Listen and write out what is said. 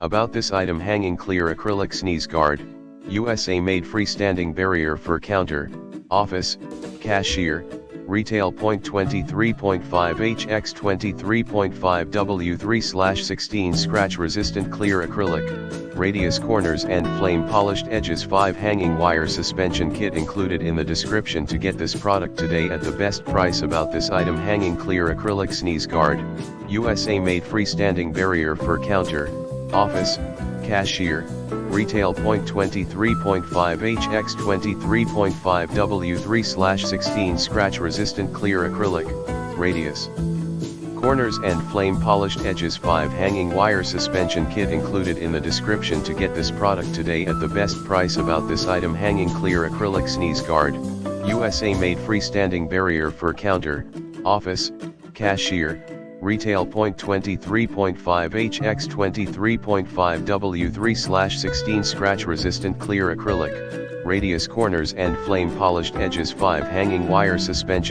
About this item: hanging clear acrylic sneeze guard, USA made, freestanding barrier for counter, office, cashier, retail. 23.5 x 23.5 W3/16 scratch resistant clear acrylic, radius corners and flame polished edges. 5 hanging wire suspension kit included in the description to get this product today at the best price. About this item: hanging clear acrylic sneeze guard, USA made, freestanding barrier for counter, office, cashier, retail. 23.5 x 23.5 W3/16 scratch resistant clear acrylic, radius corners and flame polished edges. 5 hanging wire suspension kit included in the description to get this product today at the best price. About this item: hanging clear acrylic sneeze guard, USA made, freestanding barrier for counter, office, cashier, retail. 23.5 x 23.5 W3/16 scratch resistant clear acrylic, radius corners and flame polished edges. 5 hanging wire suspension